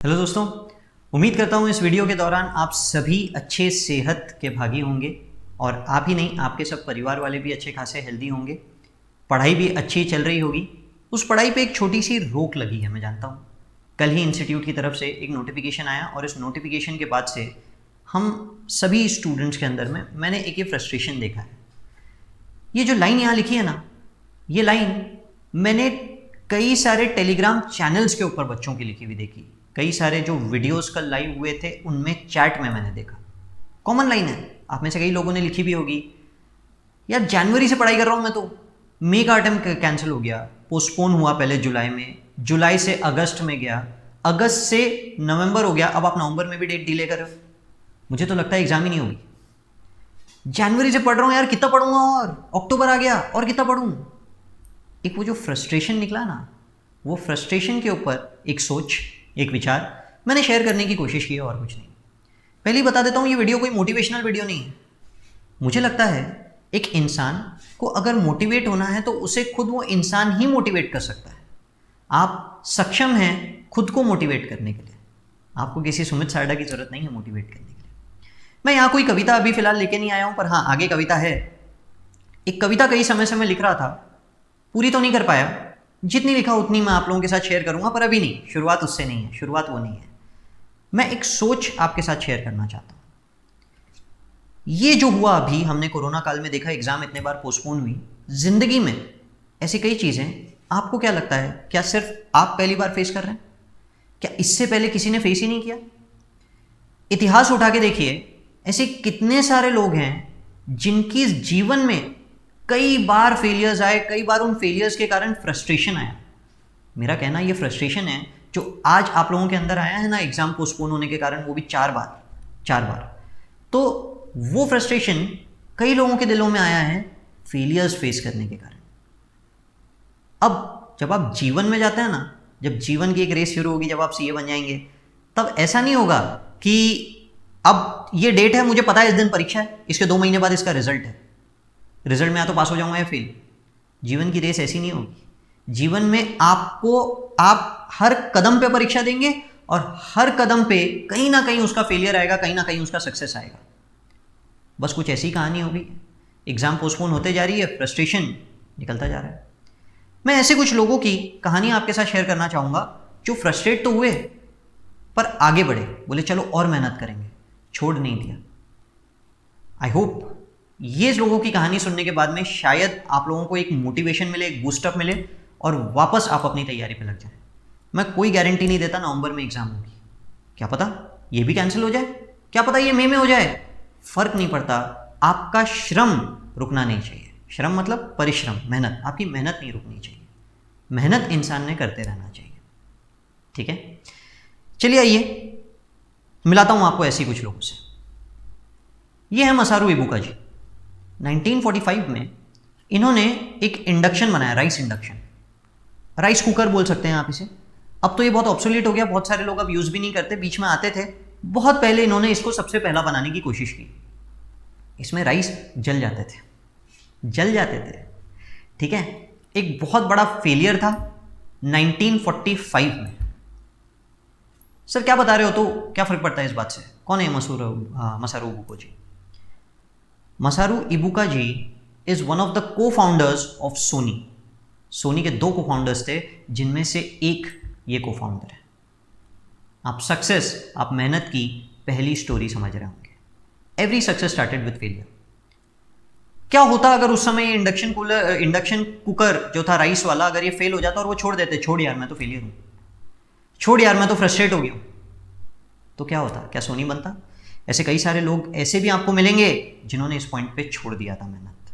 Hello दोस्तों, उम्मीद करता हूँ इस वीडियो के दौरान आप सभी अच्छे सेहत के भागी होंगे और आप ही नहीं, आपके सब परिवार वाले भी अच्छे खासे हेल्दी होंगे। पढ़ाई भी अच्छी चल रही होगी। उस पढ़ाई पे एक छोटी सी रोक लगी है, मैं जानता हूँ। कल ही इंस्टीट्यूट की तरफ से एक नोटिफिकेशन आया और इस नोटिफिकेशन के बाद से हम सभी स्टूडेंट्स के अंदर में मैंने एक ये फ्रस्ट्रेशन देखा है। ये जो लाइन यहाँ लिखी है ना, ये लाइन मैंने कई सारे टेलीग्राम चैनल्स के ऊपर बच्चों की लिखी हुई देखी। कई सारे जो वीडियोस कल लाइव हुए थे उनमें चैट में मैंने देखा। कॉमन लाइन है, आप में से कई लोगों ने लिखी भी होगी। यार जनवरी से पढ़ाई कर रहा हूँ मैं, तो मई का अटेम्प्ट कैंसिल हो गया, पोस्टपोन हुआ पहले जुलाई में, जुलाई से अगस्त में गया, अगस्त से नवंबर हो गया, अब आप नवंबर में भी डेट डिले कर रहे हो। मुझे तो लगता है एग्जाम ही नहीं होगी। जनवरी से पढ़ रहा हूँ यार, कितना पढ़ूंगा, और अक्टूबर आ गया और कितना पढ़ूँ। एक वो जो फ्रस्ट्रेशन निकला ना, वो फ्रस्ट्रेशन के ऊपर एक सोच, एक विचार मैंने शेयर करने की कोशिश की है, और कुछ नहीं। पहले ही बता देता हूँ, ये वीडियो कोई मोटिवेशनल वीडियो नहीं है। मुझे लगता है एक इंसान को अगर मोटिवेट होना है तो उसे खुद वो इंसान ही मोटिवेट कर सकता है। आप सक्षम हैं खुद को मोटिवेट करने के लिए, आपको किसी सुमित सारडा की जरूरत नहीं है मोटिवेट करने के लिए। मैं यहाँ कोई कविता अभी फिलहाल लेके नहीं आया हूँ, पर हाँ आगे कविता है। एक कविता कई समय से मैं लिख रहा था, पूरी तो नहीं कर पाया, जितनी लिखा उतनी मैं आप लोगों के साथ शेयर करूंगा, पर अभी नहीं, शुरुआत उससे नहीं है, शुरुआत वो नहीं है। मैं एक सोच आपके साथ शेयर करना चाहता हूं। ये जो हुआ अभी, हमने कोरोना काल में देखा, एग्जाम इतने बार पोस्टपोन हुई। जिंदगी में ऐसी कई चीजें, आपको क्या लगता है, क्या सिर्फ आप पहली बार फेस कर रहे हैं? क्या इससे पहले किसी ने फेस ही नहीं किया? इतिहास उठा के देखिए, ऐसे कितने सारे लोग हैं जिनकी जीवन में कई बार फेलियर्स आए, कई बार उन फेलियर्स के कारण फ्रस्ट्रेशन आया। मेरा कहना ये फ्रस्ट्रेशन है जो आज आप लोगों के अंदर आया है ना, एग्जाम पोस्टपोन होने के कारण, वो भी 4 बार। तो वो फ्रस्ट्रेशन कई लोगों के दिलों में आया है फेलियर्स फेस करने के कारण। अब जब आप जीवन में जाते हैं ना, जब जीवन की एक रेस शुरू होगी, जब आप सीए बन जाएंगे, तब ऐसा नहीं होगा कि अब ये डेट है, मुझे पता है इस दिन परीक्षा है, इसके 2 महीने बाद इसका रिजल्ट है, रिजल्ट में या तो पास हो जाऊंगा या फेल। जीवन की रेस ऐसी नहीं होगी। जीवन में आप हर कदम पे परीक्षा देंगे और हर कदम पे कहीं ना कहीं उसका फेलियर आएगा, कहीं ना कहीं उसका सक्सेस आएगा। बस कुछ ऐसी कहानी होगी। एग्जाम पोस्टपोन होते जा रही है, फ्रस्ट्रेशन निकलता जा रहा है। मैं ऐसे कुछ लोगों की कहानी आपके साथ शेयर करना चाहूंगा जो फ्रस्ट्रेट तो हुए पर आगे बढ़े, बोले चलो और मेहनत करेंगे, छोड़ नहीं दिया। आई होप ये लोगों की कहानी सुनने के बाद में शायद आप लोगों को एक मोटिवेशन मिले, एक बूस्टअप मिले और वापस आप अपनी तैयारी पे लग जाएं। मैं कोई गारंटी नहीं देता नवंबर में एग्जाम होगी, क्या पता ये भी कैंसिल हो जाए, क्या पता ये मई में हो जाए, फर्क नहीं पड़ता। आपका श्रम रुकना नहीं चाहिए। श्रम मतलब परिश्रम, मेहनत। आपकी मेहनत नहीं रुकनी चाहिए, मेहनत इंसान ने करते रहना चाहिए। ठीक है, चलिए आइए मिलाता हूं आपको ऐसी कुछ लोगों से। ये है मसारू इबुका जी। 1945 में इन्होंने एक इंडक्शन बनाया, राइस इंडक्शन, राइस कुकर बोल सकते हैं आप इसे। अब तो ये बहुत ऑब्सोलीट हो गया, बहुत सारे लोग अब यूज़ भी नहीं करते, बीच में आते थे। बहुत पहले इन्होंने इसको सबसे पहला बनाने की कोशिश की। इसमें राइस जल जाते थे, ठीक है। एक बहुत बड़ा फेलियर था 1945 में। सर क्या बता रहे हो, तो क्या फर्क पड़ता है इस बात से? कौन है Masaru Ibuka ji? Masaru Ibuka ji is one of the co founders of Sony. Sony के 2 को फाउंडर्स थे, जिनमें से एक ये को फाउंडर है। आप सक्सेस, आप मेहनत की पहली स्टोरी समझ रहे होंगे। Every success started with failure. क्या होता अगर उस समय इंडक्शन कुकर जो था राइस वाला, अगर ये फेल हो जाता और वो छोड़ देते, छोड़ यार मैं तो फेलियर हूं, छोड़ यार मैं तो फ्रस्ट्रेट हो गया हूं, तो क्या होता? क्या सोनी बनता? ऐसे कई सारे लोग ऐसे भी आपको मिलेंगे जिन्होंने इस पॉइंट पे छोड़ दिया था मेहनत।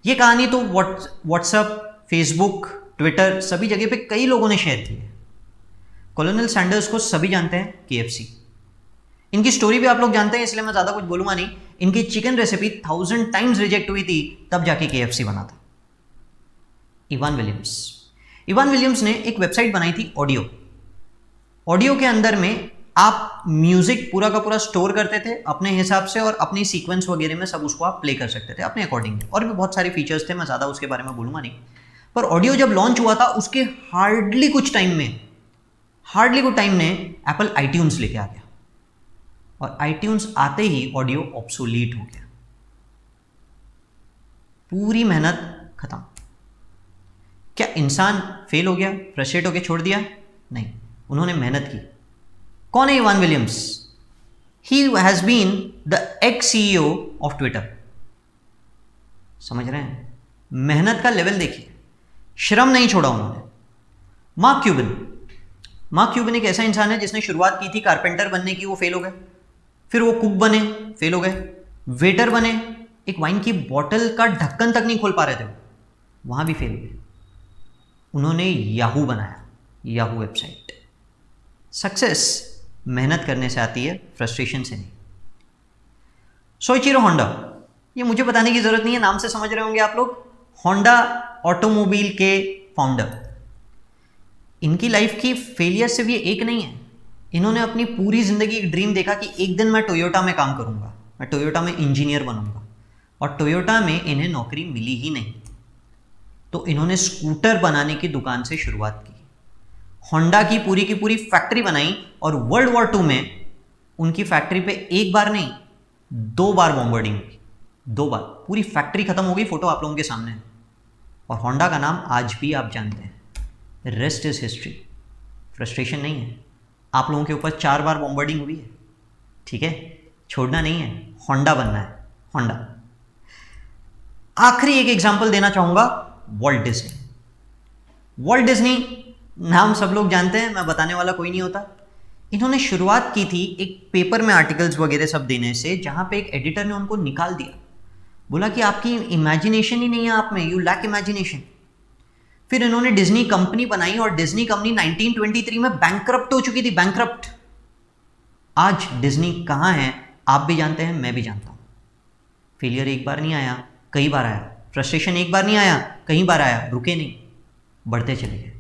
ये कहानी तो व्हाट्सएप, फेसबुक, ट्विटर, सभी जगह पे कई लोगों ने शेयर की है। कॉलोनल सैंडर्स को सभी जानते हैं, केएफसी। इनकी स्टोरी भी आप लोग जानते हैं, इसलिए मैं ज़्यादा कुछ बोलूंगा नहीं। इनकी चिकन रेसिपी 1000 टाइम्स रिजेक्ट हुई थी, तब जाके केएफसी बना था। इवान विलियम्स ने एक वेबसाइट बनाई थी, ऑडियो के अंदर में आप म्यूजिक पूरा का पूरा स्टोर करते थे अपने हिसाब से, और अपनी सीक्वेंस वगैरह में सब उसको आप प्ले कर सकते थे अपने अकॉर्डिंग। और भी बहुत सारे फीचर्स थे, मैं ज़्यादा उसके बारे में बोलूंगा नहीं। पर ऑडियो जब लॉन्च हुआ था, उसके हार्डली कुछ टाइम में हार्डली कुछ टाइम ने एप्पल आईट्यून्स लेके आ गया और आईट्यून्स आते ही ऑडियो ऑब्सोलीट हो गया, पूरी मेहनत खत्म। क्या इंसान फेल हो गया, फ्रस्ट्रेट होकर छोड़ दिया? नहीं, उन्होंने मेहनत की। कौन है Evan Williams? He has been the ex CEO of Twitter. समझ रहे हैं? मेहनत का लेवल देखिए, श्रम नहीं छोड़ा उन्होंने। मार्क क्यूबिन एक ऐसा इंसान है जिसने शुरुआत की थी कारपेंटर बनने की, वो फेल हो गए। फिर वो कुक बने, फेल हो गए। वेटर बने, एक वाइन की बोतल का ढक्कन तक नहीं खोल पा रहे थे, वहां भी फेल हुए। उन्होंने याहू बनाया, याहू वेबसाइट। सक्सेस मेहनत करने से आती है, फ्रस्ट्रेशन से नहीं। सोइचिरो होंडा, ये मुझे बताने की जरूरत नहीं है, नाम से समझ रहे होंगे आप लोग। होंडा ऑटोमोबाइल के फाउंडर। इनकी लाइफ की फेलियर सिर्फ ये एक नहीं है, इन्होंने अपनी पूरी जिंदगी एक ड्रीम देखा कि एक दिन मैं टोयोटा में काम करूंगा, मैं टोयोटा में इंजीनियर बनूंगा। और टोयोटा में इन्हें नौकरी मिली ही नहीं, तो इन्होंने स्कूटर बनाने की दुकान से शुरुआत की। होंडा की पूरी फैक्ट्री बनाई और वर्ल्ड वॉर 2 में उनकी फैक्ट्री पे एक बार नहीं 2 बार बॉम्बार्डिंग हुई, 2 बार पूरी फैक्ट्री खत्म हो गई। फोटो आप लोगों के सामने है। और होंडा का नाम आज भी आप जानते हैं, रेस्ट इज हिस्ट्री। फ्रस्ट्रेशन नहीं है, आप लोगों के ऊपर 4 बार बॉम्बार्डिंग हुई है, ठीक है, छोड़ना नहीं है, होंडा बनना है, होंडा। आखिरी एक एग्जांपल देना चाहूंगा, वॉल्ट डिज्नी। वॉल्ट डिज्नी नाम सब लोग जानते हैं, मैं बताने वाला कोई नहीं होता। इन्होंने शुरुआत की थी एक पेपर में आर्टिकल्स वगैरह सब देने से, जहां पे एक एडिटर ने उनको निकाल दिया, बोला कि आपकी इमेजिनेशन ही नहीं है आप में, यू लैक इमेजिनेशन। फिर इन्होंने डिज्नी कंपनी बनाई और डिज्नी कंपनी 1923 में बैंकरप्ट हो चुकी थी, बैंकरप्ट। आज डिज्नी कहां है आप भी जानते हैं, मैं भी जानता हूं। फेलियर एक बार नहीं आया, कई बार आया। फ्रस्ट्रेशन एक बार नहीं आया, कई बार आया, रुके नहीं, बढ़ते चले गए।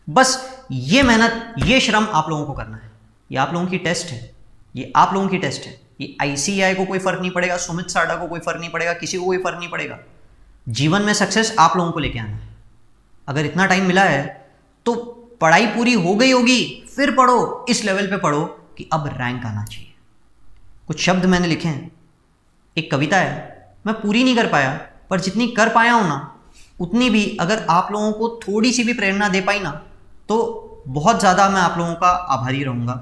बस ये मेहनत, ये श्रम आप लोगों को करना है। ये आप लोगों की टेस्ट है, ये आप लोगों की टेस्ट है। ये ICAI को कोई फर्क नहीं पड़ेगा, सुमित साडा को कोई फर्क नहीं पड़ेगा, किसी को कोई फर्क नहीं पड़ेगा। जीवन में सक्सेस आप लोगों को लेके आना है। अगर इतना टाइम मिला है तो पढ़ाई पूरी हो गई होगी, फिर पढ़ो, इस लेवल पे पढ़ो कि अब रैंक आना चाहिए। कुछ शब्द मैंने लिखे हैं, एक कविता है, मैं पूरी नहीं कर पाया, पर जितनी कर पाया हूं ना, उतनी भी अगर आप लोगों को थोड़ी सी भी प्रेरणा दे पाई ना, तो बहुत ज़्यादा मैं आप लोगों का आभारी रहूँगा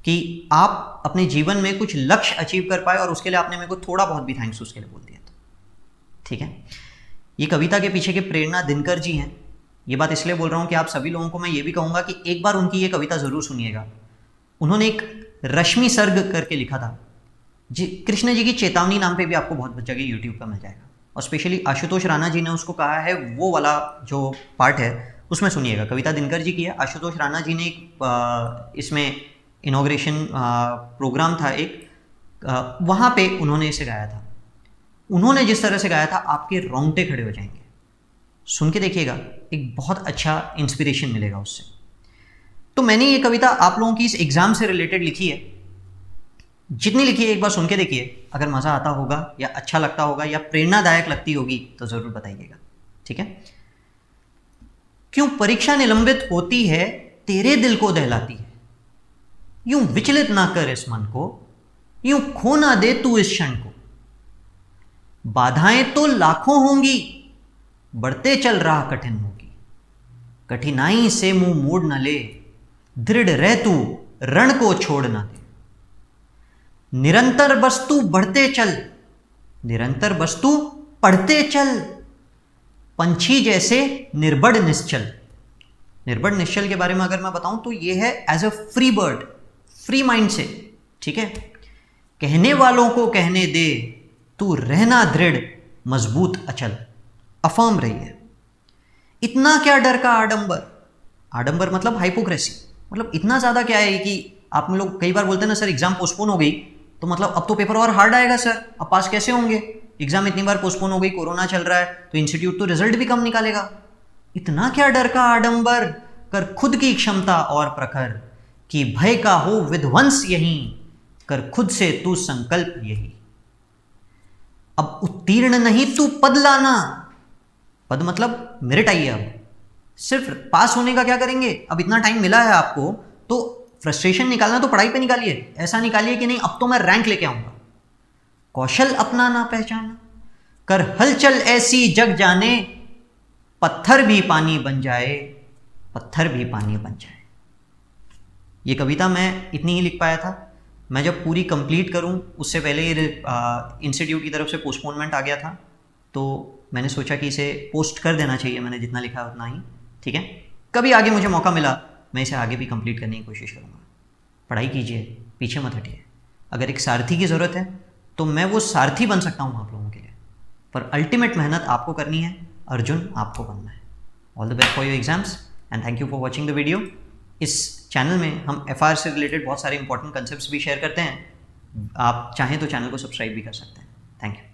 कि आप अपने जीवन में कुछ लक्ष्य अचीव कर पाए। और उसके लिए आपने मेरे को थोड़ा बहुत भी थैंक्स उसके लिए बोल दिया था, ठीक है। ये कविता के पीछे के प्रेरणा दिनकर जी हैं। ये बात इसलिए बोल रहा हूँ कि आप सभी लोगों को मैं ये भी कहूँगा कि एक बार उनकी ये कविता ज़रूर सुनिएगा। उन्होंने एक रश्मि सर्ग करके लिखा था, जी कृष्ण जी की चेतावनी नाम पे भी आपको बहुत जगह यूट्यूब पर मिल जाएगा। और स्पेशली आशुतोष राणा जी ने उसको कहा है, वो वाला जो पार्ट है उसमें सुनिएगा। कविता दिनकर जी की है, आशुतोष राणा जी ने एक इसमें इनॉग्रेशन प्रोग्राम था एक, वहाँ पे उन्होंने इसे गाया था। उन्होंने जिस तरह से गाया था, आपके रोंगटे खड़े हो जाएंगे। सुन के देखिएगा, एक बहुत अच्छा इंस्पिरेशन मिलेगा उससे। तो मैंने ये कविता आप लोगों की इस एग्जाम से रिलेटेड लिखी है। जितनी लिखी है एक बार सुन के देखिए, अगर मज़ा आता होगा या अच्छा लगता होगा या प्रेरणादायक लगती होगी तो ज़रूर बताइएगा, ठीक है। क्यों परीक्षा निलंबित होती है, तेरे दिल को दहलाती है, यूं विचलित ना कर इस मन को, यूं खो ना दे तू इस क्षण को। बाधाएं तो लाखों होंगी, बढ़ते चल राह कठिन होगी, कठिनाई से मुंह मोड़ न ले, दृढ़ रह तू रण को छोड़ ना दे। निरंतर बस तू बढ़ते चल, निरंतर बस तू पढ़ते चल, पंछी जैसे निर्बड़ निश्चल। निर्बड़ निश्चल के बारे में अगर मैं बताऊं तो ये है as a free bird, free mind से, ठीक है। कहने वालों को कहने दे, तू रहना दृढ़ मजबूत अचल, अफर्म रही है। इतना क्या डर का आडंबर, आडंबर मतलब हाइपोक्रेसी, मतलब इतना ज़्यादा क्या है कि आप में लोग कई बार बोलते हैं ना, सर एग्जाम पोस्टपोन हो गई तो मतलब अब तो पेपर और हार्ड आएगा सर, अब पास कैसे होंगे, एग्जाम इतनी बार पोस्टपोन हो गई, कोरोना चल रहा है तो इंस्टीट्यूट तो रिजल्ट भी कम निकालेगा। इतना क्या डर का आडंबर, कर खुद की क्षमता और प्रखर, कि भय का हो विध्वंस यही, कर खुद से तू संकल्प यही। अब उत्तीर्ण नहीं तू पद लाना, पद मतलब मेरिट आई है अब, सिर्फ पास होने का क्या करेंगे? अब इतना टाइम मिला है आपको, तो फ्रस्ट्रेशन निकालना तो पढ़ाई पे निकालिए। ऐसा निकालिए कि नहीं अब तो मैं रैंक लेके आऊंगा। कौशल अपनाना पहचाना, कर हलचल ऐसी जग जाने, पत्थर भी पानी बन जाए, पत्थर भी पानी बन जाए। ये कविता मैं इतनी ही लिख पाया था। मैं जब पूरी कंप्लीट करूं उससे पहले ये इंस्टीट्यूट की तरफ से पोस्टपोनमेंट आ गया था, तो मैंने सोचा कि इसे पोस्ट कर देना चाहिए। मैंने जितना लिखा उतना ही, ठीक है। कभी आगे मुझे मौका मिला मैं इसे आगे भी कंप्लीट करने की कोशिश करूँगा। पढ़ाई कीजिए, पीछे मत हटिए। अगर एक सारथी की ज़रूरत है तो मैं वो सारथी बन सकता हूँ आप लोगों के लिए, पर अल्टीमेट मेहनत आपको करनी है, अर्जुन आपको बनना है। All the best for your exams and thank you for watching the video. इस चैनल में हम FR से रिलेटेड बहुत सारे इंपॉर्टेंट कंसेप्ट्स भी शेयर करते हैं। आप चाहें तो चैनल को सब्सक्राइब भी कर सकते हैं। Thank you.